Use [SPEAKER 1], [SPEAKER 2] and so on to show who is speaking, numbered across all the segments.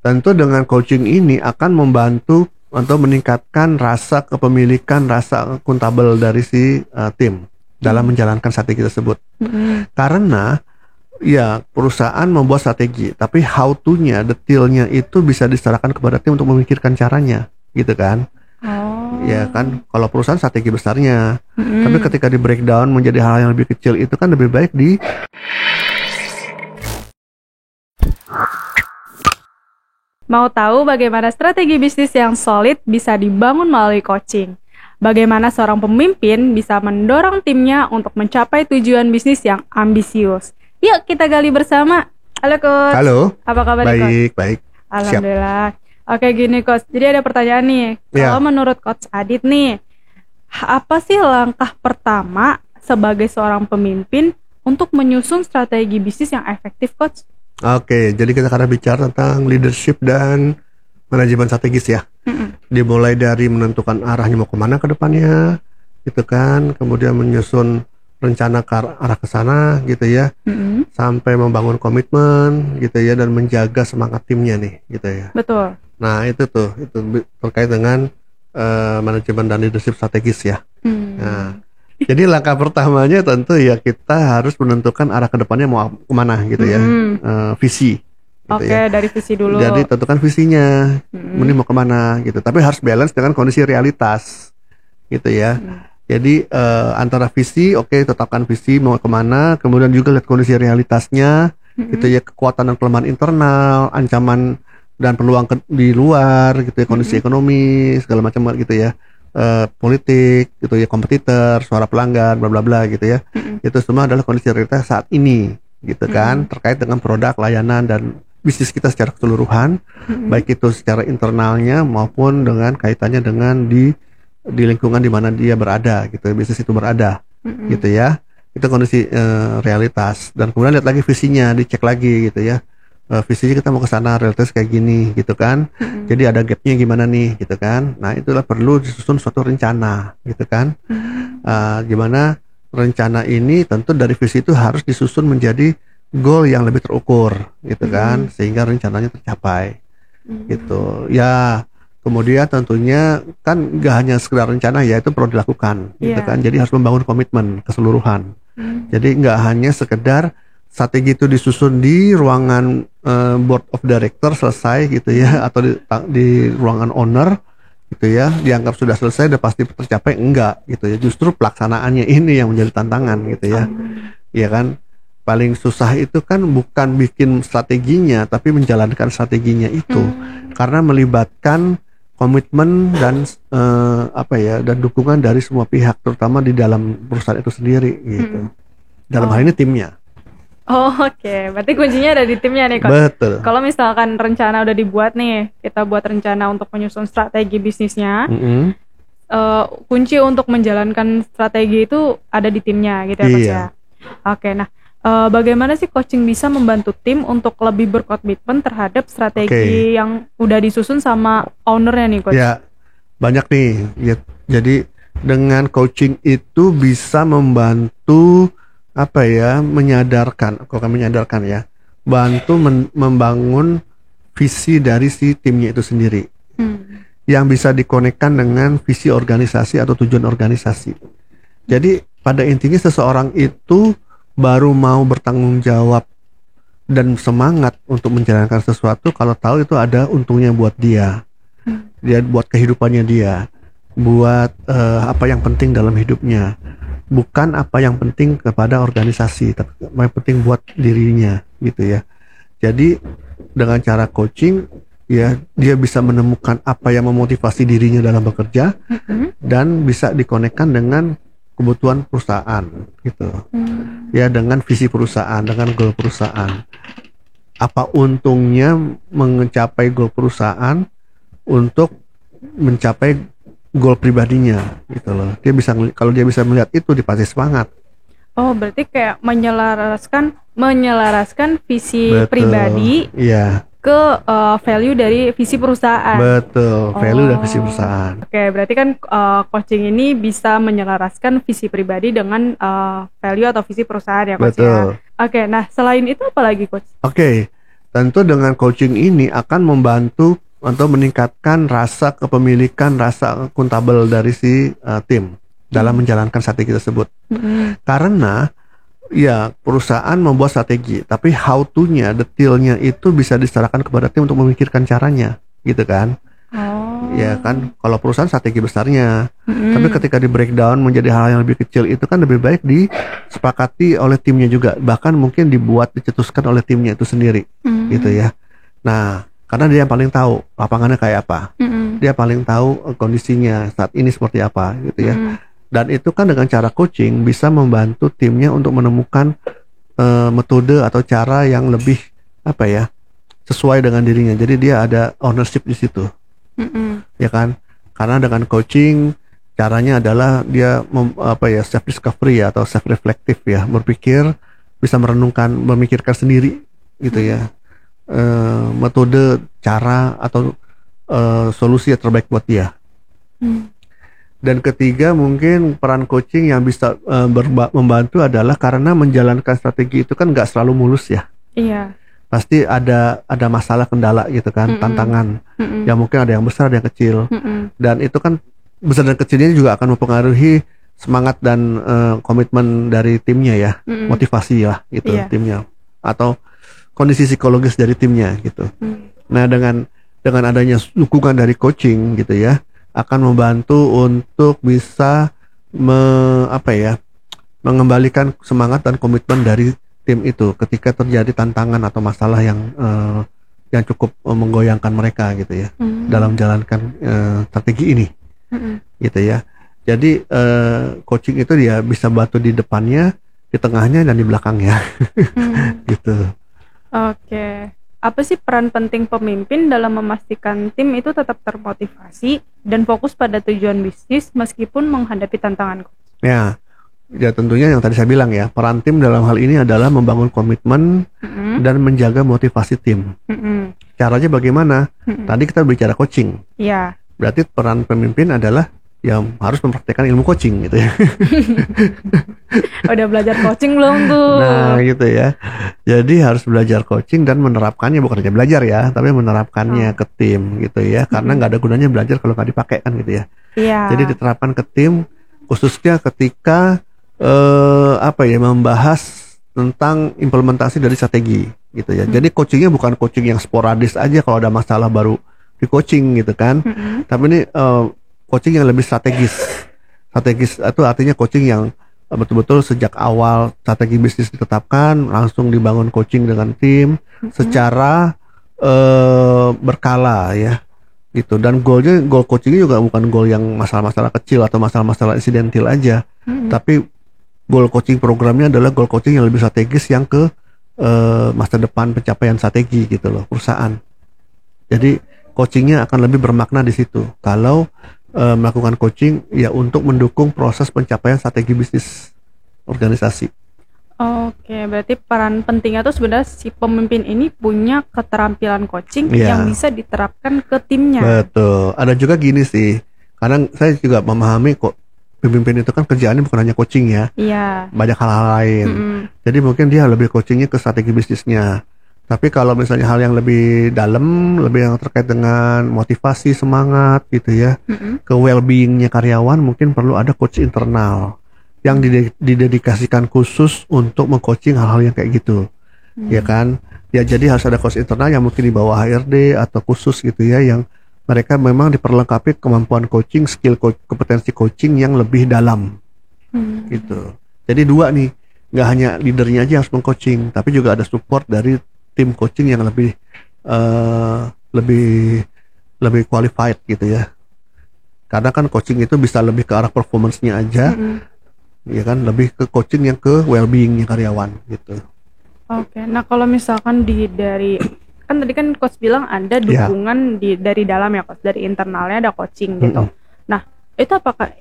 [SPEAKER 1] tentu dengan coaching ini akan membantu untuk meningkatkan rasa kepemilikan, rasa akuntabel dari si tim dalam menjalankan strategi tersebut. Karena ya perusahaan membuat strategi, tapi how to-nya, detailnya itu bisa diserahkan kepada tim untuk memikirkan caranya, gitu kan? Ya kan, kalau perusahaan strategi besarnya, tapi ketika di breakdown menjadi hal yang lebih kecil itu kan lebih baik di
[SPEAKER 2] Mau tahu bagaimana strategi bisnis yang solid bisa dibangun melalui coaching? Bagaimana seorang pemimpin bisa mendorong timnya untuk mencapai tujuan bisnis yang ambisius? Yuk kita gali bersama. Halo Coach.
[SPEAKER 1] Halo.
[SPEAKER 2] Apa kabar Coach?
[SPEAKER 1] Baik.
[SPEAKER 2] Alhamdulillah. Oke gini Coach, jadi ada pertanyaan nih. Kalau menurut Coach Adit nih, apa sih langkah pertama sebagai seorang pemimpin untuk menyusun strategi bisnis yang efektif Coach?
[SPEAKER 1] Oke, jadi kita akan bicara tentang leadership dan manajemen strategis ya. Dimulai dari menentukan arahnya mau kemana ke depannya, gitu kan. Kemudian menyusun rencana ke arah ke sana, gitu ya. Sampai membangun komitmen, gitu ya, dan menjaga semangat timnya nih, gitu ya.
[SPEAKER 2] Betul.
[SPEAKER 1] Nah itu terkait dengan manajemen dan leadership strategis ya. Nah, jadi langkah pertamanya tentu ya kita harus menentukan arah ke depannya mau kemana gitu ya, visi. Gitu
[SPEAKER 2] Oke, dari visi dulu.
[SPEAKER 1] Jadi tentukan visinya, ini mau kemana gitu. Tapi harus balance dengan kondisi realitas, gitu ya. Jadi antara visi, tetapkan visi mau kemana, kemudian juga lihat kondisi realitasnya, gitu ya, kekuatan dan kelemahan internal, ancaman dan peluang di luar, gitu ya, kondisi ekonomi segala macam gitu ya. Politik gitu ya, kompetitor, suara pelanggan, bla bla bla gitu ya. Itu semua adalah kondisi realitas saat ini gitu kan, terkait dengan produk, layanan dan bisnis kita secara keseluruhan, baik itu secara internalnya maupun dengan kaitannya dengan di lingkungan di mana dia berada gitu, bisnis itu berada gitu ya. Itu kondisi realitas, dan kemudian lihat lagi visinya, dicek lagi gitu ya. Visinya kita mau ke sana, realitas kayak gini gitu kan. Jadi ada gapnya gimana nih gitu kan. Nah itulah perlu disusun suatu rencana gitu kan. Gimana rencana ini tentu dari visi itu harus disusun menjadi goal yang lebih terukur gitu kan, sehingga rencananya tercapai gitu ya. Kemudian tentunya kan gak hanya sekedar rencana ya, itu perlu dilakukan gitu kan. Jadi harus membangun komitmen keseluruhan. Jadi gak hanya sekedar strategi itu disusun di ruangan board of director selesai gitu ya, atau di ruangan owner gitu ya, dianggap sudah selesai, udah pasti tercapai, enggak gitu ya. Justru pelaksanaannya ini yang menjadi tantangan gitu ya. Iya kan, paling susah itu kan bukan bikin strateginya, tapi menjalankan strateginya itu, karena melibatkan komitmen dan dan dukungan dari semua pihak, terutama di dalam perusahaan itu sendiri gitu. Dalam hal ini timnya.
[SPEAKER 2] Oke, berarti kuncinya ada di timnya nih Coach.
[SPEAKER 1] Betul.
[SPEAKER 2] Kalau misalkan rencana udah dibuat nih, kita buat rencana untuk menyusun strategi bisnisnya, kunci untuk menjalankan strategi itu ada di timnya gitu ya Coach ya. Oke, nah bagaimana sih coaching bisa membantu tim untuk lebih berkomitmen terhadap strategi yang udah disusun sama ownernya nih Coach? Ya,
[SPEAKER 1] banyak nih. Jadi dengan coaching itu bisa membantu menyadarkan ya, bantu membangun visi dari si timnya itu sendiri, yang bisa dikonekkan dengan visi organisasi atau tujuan organisasi. Jadi pada intinya seseorang itu baru mau bertanggung jawab dan semangat untuk menjalankan sesuatu kalau tahu itu ada untungnya buat dia, buat kehidupannya dia, buat apa yang penting dalam hidupnya. Bukan apa yang penting kepada organisasi, tapi apa yang penting buat dirinya gitu ya. Jadi dengan cara coaching ya, dia bisa menemukan apa yang memotivasi dirinya dalam bekerja, dan bisa dikonekkan dengan kebutuhan perusahaan gitu. Ya, dengan visi perusahaan, dengan goal perusahaan. Apa untungnya mencapai goal perusahaan untuk mencapai goal pribadinya gitu loh. Kalau dia bisa melihat itu, dia pasti semangat.
[SPEAKER 2] Oh, berarti kayak menyelaraskan visi pribadi ke value dari visi perusahaan.
[SPEAKER 1] Betul, value dan visi perusahaan.
[SPEAKER 2] Oke, berarti kan coaching ini bisa menyelaraskan visi pribadi dengan value atau visi perusahaan ya Coach.
[SPEAKER 1] Betul.
[SPEAKER 2] Ya. Oke, nah selain itu apa lagi Coach?
[SPEAKER 1] Oke, tentu dengan coaching ini akan membantu untuk meningkatkan rasa kepemilikan, rasa akuntabel dari si tim dalam menjalankan strategi tersebut. Karena ya perusahaan membuat strategi, tapi how to-nya, detailnya itu bisa diserahkan kepada tim untuk memikirkan caranya, gitu kan? Ya kan, kalau perusahaan strategi besarnya, tapi ketika di breakdown menjadi hal yang lebih kecil itu kan lebih baik disepakati oleh timnya juga, bahkan mungkin dicetuskan oleh timnya itu sendiri, gitu ya. Nah, karena dia yang paling tahu lapangannya kayak apa, dia paling tahu kondisinya saat ini seperti apa, gitu ya. Dan itu kan dengan cara coaching bisa membantu timnya untuk menemukan metode atau cara yang lebih sesuai dengan dirinya. Jadi dia ada ownership di situ, ya kan? Karena dengan coaching caranya adalah dia self discovery atau self reflective ya, berpikir, bisa merenungkan, memikirkan sendiri, gitu ya. Metode, cara atau solusi yang terbaik buat dia. Dan ketiga mungkin peran coaching yang bisa membantu adalah karena menjalankan strategi itu kan nggak selalu mulus ya.
[SPEAKER 2] Iya.
[SPEAKER 1] Pasti ada masalah, kendala gitu kan, tantangan. Ya mungkin ada yang besar, ada yang kecil. Dan itu kan besar dan kecilnya juga akan mempengaruhi semangat dan komitmen dari timnya ya, motivasi lah gitu timnya, atau kondisi psikologis dari timnya gitu. Nah dengan adanya dukungan dari coaching gitu ya, akan membantu untuk bisa mengembalikan semangat dan komitmen dari tim itu ketika terjadi tantangan atau masalah yang cukup menggoyangkan mereka gitu ya, dalam menjalankan strategi ini, gitu ya. Jadi coaching itu dia bisa bantu di depannya, di tengahnya, dan di belakangnya, gitu.
[SPEAKER 2] Oke. Apa sih peran penting pemimpin dalam memastikan tim itu tetap termotivasi dan fokus pada tujuan bisnis meskipun menghadapi tantangan?
[SPEAKER 1] Ya tentunya yang tadi saya bilang ya, peran tim dalam hal ini adalah membangun komitmen dan menjaga motivasi tim. Caranya bagaimana? Tadi kita bicara coaching.
[SPEAKER 2] Iya.
[SPEAKER 1] Berarti peran pemimpin adalah yang harus mempraktikkan ilmu coaching gitu ya.
[SPEAKER 2] Udah belajar coaching belum tuh?
[SPEAKER 1] Nah gitu ya. Jadi harus belajar coaching dan menerapkannya, bukan hanya belajar ya, tapi menerapkannya ke tim gitu ya. Karena nggak ada gunanya belajar kalau nggak dipakai kan gitu ya.
[SPEAKER 2] Iya.
[SPEAKER 1] Jadi diterapkan ke tim, khususnya ketika membahas tentang implementasi dari strategi gitu ya. Jadi coachingnya bukan coaching yang sporadis aja kalau ada masalah baru di coaching gitu kan. Tapi ini coaching yang lebih strategis. Strategis itu artinya coaching yang betul-betul sejak awal strategi bisnis ditetapkan, langsung dibangun coaching dengan tim secara berkala ya, gitu. Dan goal coachingnya juga bukan goal yang masalah-masalah kecil atau masalah-masalah insidentil aja, tapi goal coaching programnya adalah goal coaching yang lebih strategis yang ke masa depan pencapaian strategi gitu loh perusahaan. Jadi coachingnya akan lebih bermakna di situ kalau melakukan coaching ya untuk mendukung proses pencapaian strategi bisnis organisasi.
[SPEAKER 2] Oke, berarti peran pentingnya tuh sebenarnya si pemimpin ini punya keterampilan coaching yang bisa diterapkan ke timnya.
[SPEAKER 1] Betul. Ada juga gini sih, kadang saya juga memahami kok pemimpin itu kan kerjaannya bukan hanya coaching ya.
[SPEAKER 2] Iya.
[SPEAKER 1] Banyak hal-hal lain. Jadi mungkin dia lebih coachingnya ke strategi bisnisnya. Tapi kalau misalnya hal yang lebih dalam, lebih yang terkait dengan motivasi, semangat gitu ya, ke well-beingnya karyawan, mungkin perlu ada coach internal yang didedikasikan khusus untuk mengcoaching hal-hal yang kayak gitu, ya kan? Ya jadi harus ada coach internal yang mungkin di bawah HRD atau khusus gitu ya, yang mereka memang diperlengkapi kemampuan coaching, skill kompetensi coaching yang lebih dalam, gitu. Jadi dua nih, nggak hanya leadernya aja harus mengcoaching, tapi juga ada support dari tim coaching yang lebih qualified gitu ya. Karena kan coaching itu bisa lebih ke arah performance-nya aja, ya kan, lebih ke coaching yang ke well-being-nya karyawan gitu.
[SPEAKER 2] Oke, nah kalau misalkan kan tadi kan coach bilang ada dukungan dari dalam ya coach, dari internalnya ada coaching gitu. Nah itu apakah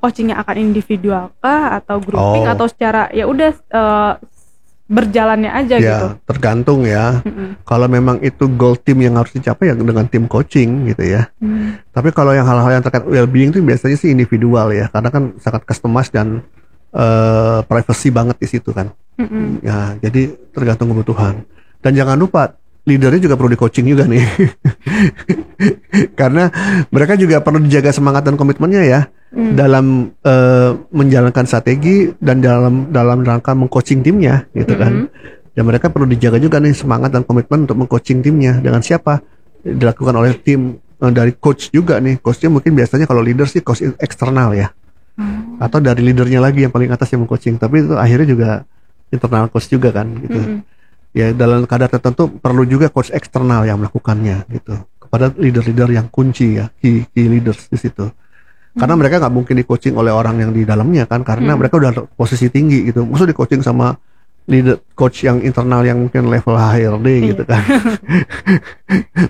[SPEAKER 2] coachingnya akan individual kah atau grouping atau secara ya udah berjalannya aja gitu?
[SPEAKER 1] Tergantung ya. Kalau memang itu goal tim yang harus dicapai ya dengan tim coaching gitu ya. Tapi kalau yang hal-hal yang terkait well-being itu biasanya sih individual ya, karena kan sangat customized dan privacy banget di situ kan. Ya, jadi tergantung kebutuhan. Dan jangan lupa leadernya juga perlu di coaching juga nih. Karena mereka juga perlu dijaga semangat dan komitmennya ya dalam menjalankan strategi dan dalam rangka mengcoaching timnya gitu kan. Dan mereka perlu dijaga juga nih semangat dan komitmen untuk mengcoaching timnya. Dengan siapa? Dilakukan oleh tim dari coach juga nih. Coachnya mungkin biasanya kalau leader sih coach eksternal ya. Atau dari leadernya lagi yang paling atas yang mengcoaching. Tapi itu akhirnya juga internal coach juga kan gitu. Ya dalam kadar tertentu perlu juga coach eksternal yang melakukannya gitu. Kepada leader-leader yang kunci ya, key leaders di situ. Karena mereka nggak mungkin di coaching oleh orang yang di dalamnya kan. Karena mereka udah posisi tinggi gitu. Maksudnya di coaching sama leader coach yang internal yang mungkin level HRD gitu kan.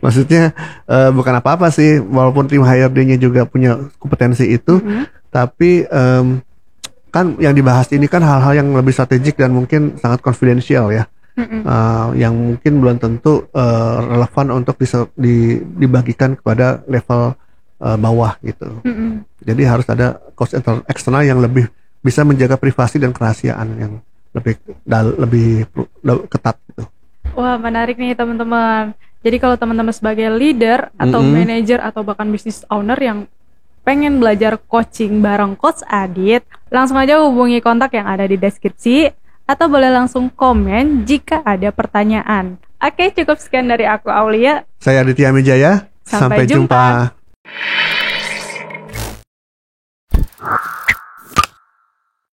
[SPEAKER 1] Maksudnya bukan apa-apa sih, walaupun tim HRD-nya juga punya kompetensi itu, tapi kan yang dibahas ini kan hal-hal yang lebih strategik dan mungkin sangat confidential ya, yang mungkin belum tentu relevan untuk dibagikan kepada level bawah gitu. Jadi harus ada coach eksternal yang lebih bisa menjaga privasi dan kerahasiaan yang lebih ketat gitu.
[SPEAKER 2] Wah, menarik nih teman-teman. Jadi kalau teman-teman sebagai leader atau manager atau bahkan business owner yang pengen belajar coaching bareng Coach Adit, langsung aja hubungi kontak yang ada di deskripsi atau boleh langsung komen jika ada pertanyaan. Oke, cukup sekian dari aku Aulia.
[SPEAKER 1] Saya Aditya Mijaya. Sampai jumpa.